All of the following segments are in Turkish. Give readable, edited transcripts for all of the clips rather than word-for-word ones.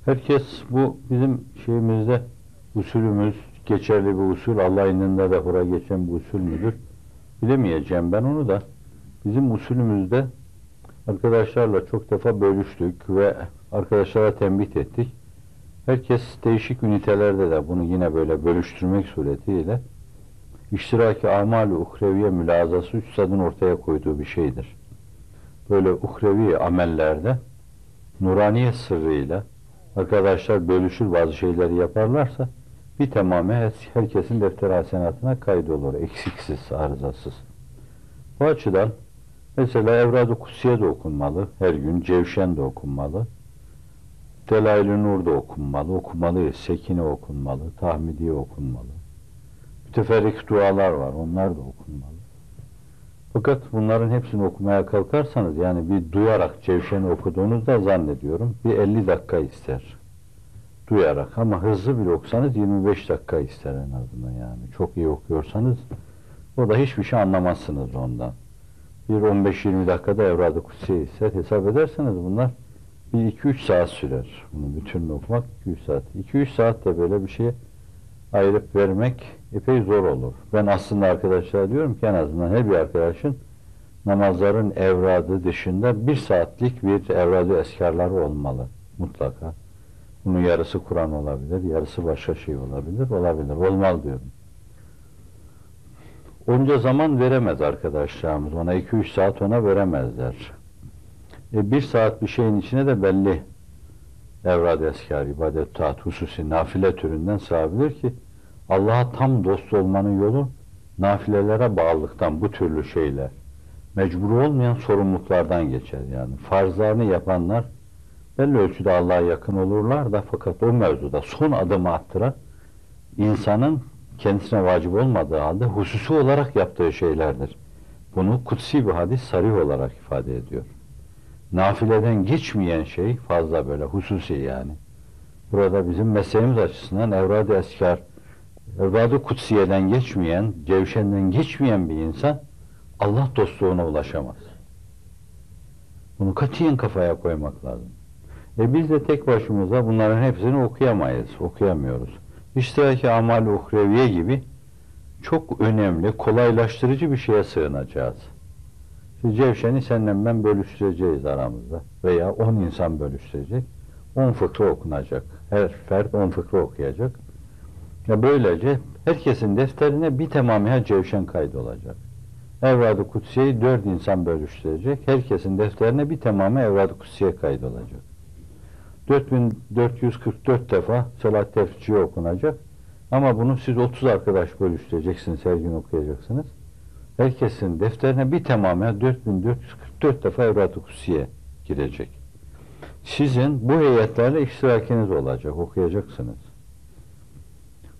Herkes bu bizim şeyimizde usulümüz geçerli bir usul. Allah indinde de hura geçen bir usul müdür? Bilemeyeceğim ben onu da. Bizim usulümüzde arkadaşlarla çok defa bölüştük ve arkadaşlara tembih ettik. Herkes değişik ünitelerde de bunu yine böyle bölüştürmek suretiyle iştiraki amal-i uhreviye mülazası üstadın ortaya koyduğu bir şeydir. Böyle uhrevi amellerde nuraniyet sırrıyla arkadaşlar bölüşür bazı şeyleri yaparlarsa bir tamamı herkesin defter hasenatına kaydolur. Eksiksiz, arızasız. Bu açıdan mesela Evrad-ı Kutsiye de okunmalı. Her gün Cevşen de okunmalı. Delail-i Nur da okunmalı. Sekine okunmalı. Tahmidiye okunmalı. Müteferrik dualar var. Onlar da okunmalı. Fakat bunların hepsini okumaya kalkarsanız yani bir duyarak Cevşen'i okuduğunuzda zannediyorum bir 50 dakika ister. Duyarak ama hızlı bile okusanız 25 dakika ister en azından yani. Çok iyi okuyorsanız o da hiçbir şey anlamazsınız ondan. Bir 15-20 dakikada Evrad-ı Kutsiye ister. Hesap ederseniz bunlar bir 2-3 saat sürer. Bunu bütününü okumak 2-3 saat. 2-3 saat de böyle bir şeye ayırıp vermek epey zor olur. Ben aslında arkadaşlara diyorum ki en azından her bir arkadaşın namazların evradı dışında 1 saatlik bir evradı eskarları olmalı. Mutlaka. Bunun yarısı Kur'an olabilir, yarısı başka şey olabilir. Olmalı diyorum. Onca zaman veremez arkadaşlarımız. Ona 2-3 saat ona veremezler. 1 saat bir şeyin içine de belli evrad-ı eskar, ibadet, taat, hususi, nafile türünden sığabilir ki Allah'a tam dost olmanın yolu nafilelere bağlılıktan bu türlü şeyler. Mecbur olmayan sorumluluklardan geçer yani. Farzlarını yapanlar belli ölçüde Allah'a yakın olurlar da fakat o mevzuda son adımı attıran insanın kendisine vacip olmadığı halde hususi olarak yaptığı şeylerdir. Bunu kutsi bir hadis sarih olarak ifade ediyor. Nafileden geçmeyen şey fazla böyle hususi yani. Burada bizim mesleğimiz açısından evrad-ı eskar, evrad-ı kutsiyeden geçmeyen, cevşenden geçmeyen bir insan Allah dostluğuna ulaşamaz. Bunu katiyen kafaya koymak lazım. Biz de tek başımıza bunların hepsini okuyamayız, okuyamıyoruz. İştiraki amal-i uhreviye gibi çok önemli, kolaylaştırıcı bir şeye sığınacağız. Şimdi Cevşen'i senle ben bölüştüreceğiz aramızda veya 10 insan bölüştürecek, 10 fıkra okunacak. Her fert 10 fıkra okuyacak. Ya böylece herkesin defterine bir tamamıyla Cevşen kaydolacak. Evrad-ı Kutsiye'yi 4 insan bölüştürecek. Herkesin defterine bir tamamı Evrad-ı Kutsiye kaydolacak. 4444 defa salat tefciye okunacak. Ama bunu siz 30 arkadaş bölüştüreceksiniz, her gün okuyacaksınız. Herkesin defterine bir tamamı 4444 defa Evrad-ı Kutsiye girecek. Sizin bu heyetlerle iştirakiniz olacak, okuyacaksınız.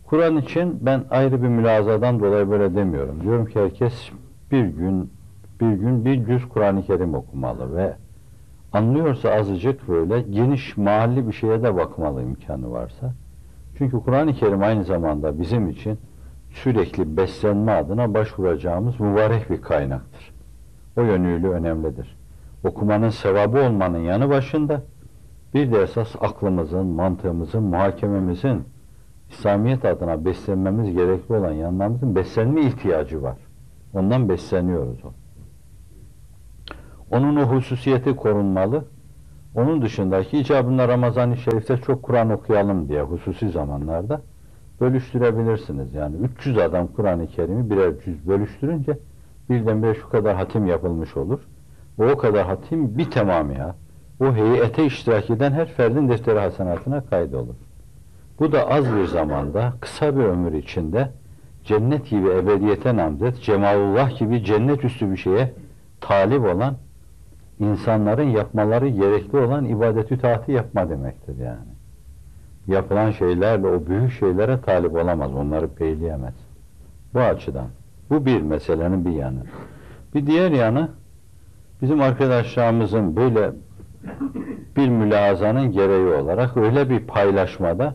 Kur'an için ben ayrı bir mülazadan dolayı böyle demiyorum. Diyorum ki herkes bir gün bir cüz Kur'an-ı Kerim okumalı ve anlıyorsa azıcık böyle geniş mahalli bir şeye de bakmalı imkanı varsa. Çünkü Kur'an-ı Kerim aynı zamanda bizim için sürekli beslenme adına başvuracağımız mübarek bir kaynaktır. O yönüyle önemlidir. Okumanın sevabı olmanın yanı başında bir de esas aklımızın, mantığımızın, muhakememizin İslamiyet adına beslenmemiz gerekli olan yanlarımızın beslenme ihtiyacı var. Ondan besleniyoruz o. Onun o hususiyeti korunmalı. Onun dışındaki icabında Ramazan-ı Şerif'te çok Kur'an okuyalım diye hususi zamanlarda bölüştürebilirsiniz. Yani 300 adam Kur'an-ı Kerim'i birer cüz bölüştürünce birdenbire şu kadar hatim yapılmış olur. O kadar hatim bir tamamı o heyete iştirak eden her ferdin defteri hasenatına kaydolur. Bu da az bir zamanda, kısa bir ömür içinde cennet gibi ebediyete namzet, cemalullah gibi cennet üstü bir şeye talip olan insanların yapmaları gerekli olan ibadet-ü taati yapma demektir yani. Yapılan şeylerle o büyük şeylere talip olamaz, onları peyleyemez. Bu açıdan. Bu bir meselenin bir yanı. Bir diğer yanı, bizim arkadaşlarımızın böyle bir mülazanın gereği olarak öyle bir paylaşmada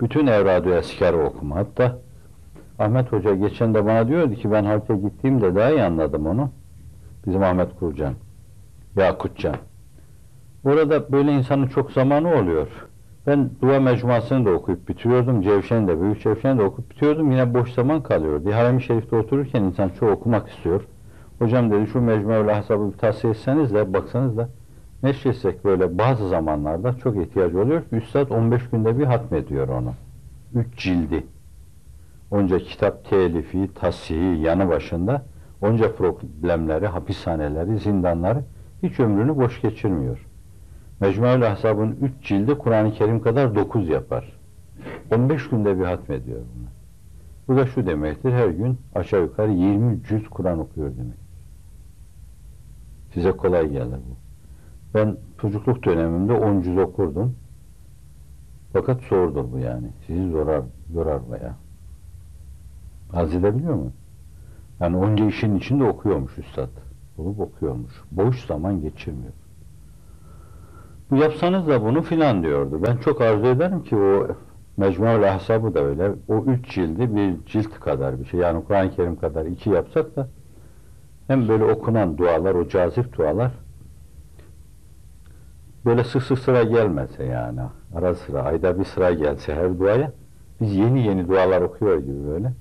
bütün evrad-ı eskarı okuma. Hatta Ahmet Hoca geçen de bana diyordu ki ben halka gittiğimde daha iyi anladım onu. Bizim Ahmet Kurcan, Yakutcan. Orada böyle insanın çok zamanı oluyor. Ben Dua Mecmuası'nı da okuyup bitiriyordum. Cevşen'i de, Büyük Cevşen'i de okuyup bitiriyordum. Yine boş zaman kalıyordu. Harem-i Şerif'te otururken insan çok okumak istiyor. Hocam dedi şu Mecmuaül Ahzab'ı bir tavsiye etseniz de, baksanız da neşretsek böyle bazı zamanlarda çok ihtiyaç oluyor. Üstad 15 günde bir hatmediyor onu. 3 cildi. Onca kitap telifi, tasihi yanı başında, onca problemleri, hapishaneleri, zindanları hiç ömrünü boş geçirmiyor. Mecmuaül Ahzab'ın 3 cildi Kur'an-ı Kerim kadar 9 yapar. 15 günde bir hatmediyor bunu. Bu da şu demektir, her gün aşağı yukarı 20 cüz Kur'an okuyor demek. Size kolay gelir bu. Ben çocukluk dönemimde 10 cüz okurdum. Fakat zordur bu yani. Sizi yorar bayağı. Haz edebiliyor mu? Yani onca işin içinde okuyormuş üstad. Bulup okuyormuş. Boş zaman geçirmiyor. Bu yapsanız da bunu filan diyordu. Ben çok arzu ederim ki o Mecmuaül Ahzab'ı da öyle. O 3 cildi bir cilt kadar bir şey. Yani Kur'an-ı Kerim kadar 2 yapsak da hem böyle okunan dualar, o cazip dualar böyle sık sık sıra gelmese yani. Ara sıra, ayda bir sıra gelse her duaya biz yeni yeni dualar okuyor gibi böyle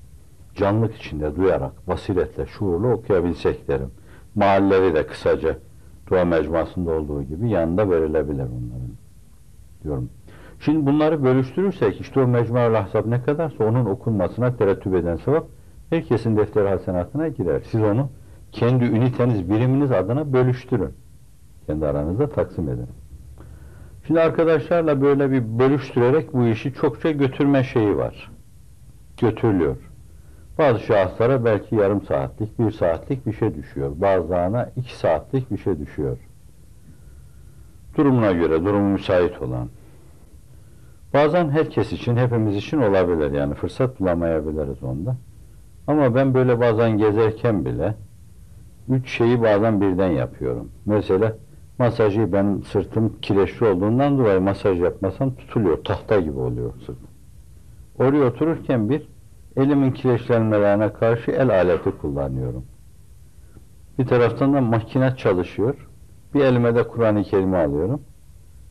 canlılık içinde duyarak, basiretle, şuurlu okuyabilsek derim. Mahalleleri de kısaca dua mecmuasında olduğu gibi yanında verilebilir onların diyorum. Şimdi bunları bölüştürürsek işte o Mecmuaül Ahzab ne kadarsa onun okunmasına terettüp eden sevap herkesin defter hasenatına girer. Siz onu kendi üniteniz, biriminiz adına bölüştürün. Kendi aranızda taksim edin. Şimdi arkadaşlarla böyle bir bölüştürerek bu işi çokça götürme şeyi var. Götürülüyor. Bazı şahıslara belki yarım saatlik, 1 saatlik bir şey düşüyor. Bazılarına 2 saatlik bir şey düşüyor. Durumuna göre, durumu müsait olan. Bazen herkes için, hepimiz için olabilir yani fırsat bulamayabiliriz onda. Ama ben böyle bazen gezerken bile 3 şeyi bazen birden yapıyorum. Mesela masajı ben sırtım kireçli olduğundan dolayı masaj yapmasam tutuluyor, tahta gibi oluyor sırtım. Oraya otururken elimin kireçlenmelerine karşı el aleti kullanıyorum. Bir taraftan da makine çalışıyor. Bir elime de Kur'an-ı Kerim'i alıyorum.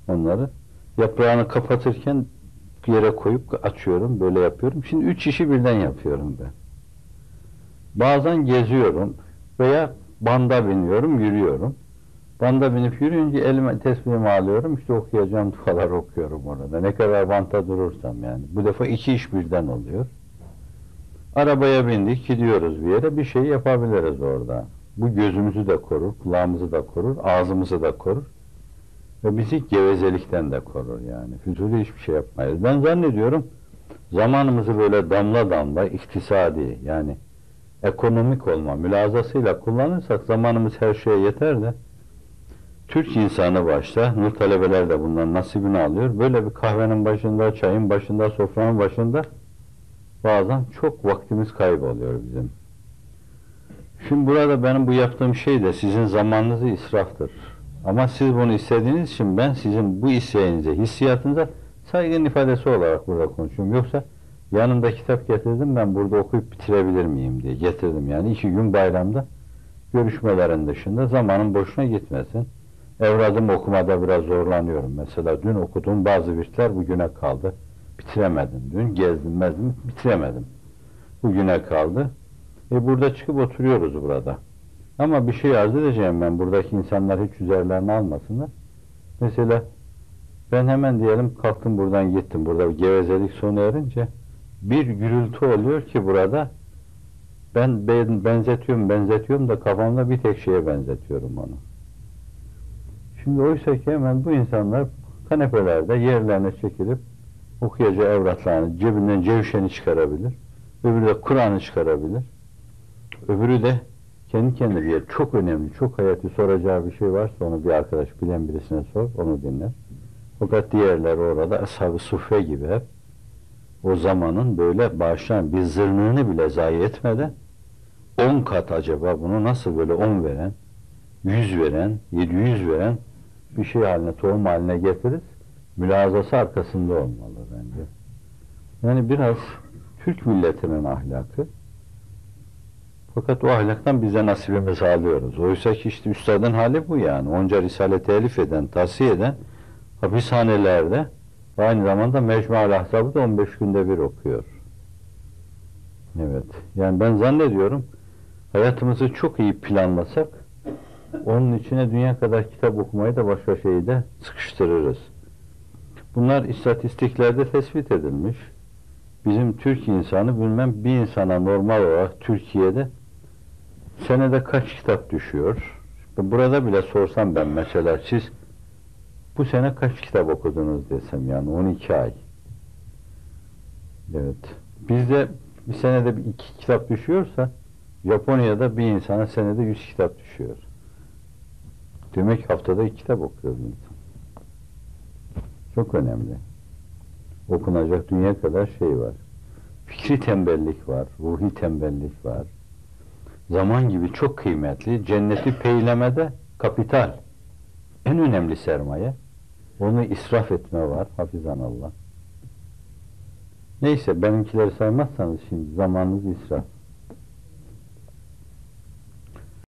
Onları yaprağını kapatırken yere koyup açıyorum, böyle yapıyorum. Şimdi 3 işi birden yapıyorum ben. Bazen geziyorum veya banda biniyorum, yürüyorum. Banda binip yürüyünce elime tesbihimi alıyorum, işte okuyacağım dualar okuyorum orada. Ne kadar banta durursam yani. Bu defa 2 iş birden oluyor. Arabaya bindik, gidiyoruz bir yere, bir şey yapabiliriz orada. Bu gözümüzü de korur, kulağımızı da korur, ağzımızı da korur. Ve bizi gevezelikten de korur yani. Füzuli hiçbir şey yapmayız. Ben zannediyorum zamanımızı böyle damla damla iktisadi yani ekonomik olma mülazasıyla kullanırsak zamanımız her şeye yeter de Türk insanı başta, nur talebeler de bundan nasibini alıyor. Böyle bir kahvenin başında, çayın başında, sofranın başında bazen çok vaktimiz kayboluyor bizim. Şimdi burada benim bu yaptığım şey de sizin zamanınızı israftır. Ama siz bunu istediğiniz için ben sizin bu isteğinize, hissiyatınıza saygın ifadesi olarak burada konuşuyorum. Yoksa yanımda kitap getirdim, ben burada okuyup bitirebilir miyim diye getirdim. Yani 2 gün bayramda görüşmelerin dışında zamanın boşuna gitmesin. Evradımı okumada biraz zorlanıyorum. Mesela dün okuduğum bazı virtler bugüne kaldı. Bitiremedim. Dün gezdim, bitiremedim. Bugüne kaldı. Burada çıkıp oturuyoruz burada. Ama bir şey arz edeceğim ben. Buradaki insanlar hiç üzerlerine almasınlar. Mesela ben hemen diyelim kalktım buradan gittim. Burada bir gevezelik sona erince bir gürültü oluyor ki burada ben benzetiyorum da kafamda bir tek şeye benzetiyorum onu. Şimdi oysa ki hemen bu insanlar kanepelerde yerlerine çekilip okuyacağı evratlarını cebinden cevşeni çıkarabilir. Öbürü de Kur'an'ı çıkarabilir. Öbürü de kendi kendine bir çok önemli, çok hayati soracağı bir şey varsa onu bir arkadaş bilen birisine sor, onu dinler. Fakat diğerleri orada ashab-ı suffe gibi hep o zamanın böyle bağışlayan bir zırnığını bile zayi etmeden 10 kat acaba bunu nasıl böyle 10 veren, 100 veren, 700 veren bir şey haline, tohum haline getiririz. Mülazası arkasında olmalı bence. Yani biraz Türk milletinin ahlakı. Fakat o ahlaktan bize nasibimizi alıyoruz. Oysa ki işte üstadın hali bu yani. Onca risale telif eden, tavsiye eden hapishanelerde Aynı zamanda Mecmua'l Ahzab'ı da 15 günde bir okuyor. Evet. Yani ben zannediyorum hayatımızı çok iyi planlasak onun içine dünya kadar kitap okumayı da başka şeyi de sıkıştırırız. Bunlar istatistiklerde tespit edilmiş. Bizim Türk insanı bilmem bir insana normal olarak Türkiye'de senede kaç kitap düşüyor? Burada bile sorsam ben mesela siz bu sene kaç kitap okudunuz desem yani 12 ay. Evet. Bizde bir senede bir 2 kitap düşüyorsa Japonya'da bir insana senede 100 kitap düşüyor. Demek haftada 2 kitap okuyor bir insan. Çok önemli. Okunacak dünya kadar şey var. Fikri tembellik var, ruhi tembellik var. Zaman gibi çok kıymetli, cenneti peylemede kapital. En önemli sermaye. Onu israf etme var, hafizanallah. Neyse benimkileri saymazsanız şimdi zamanınız israf.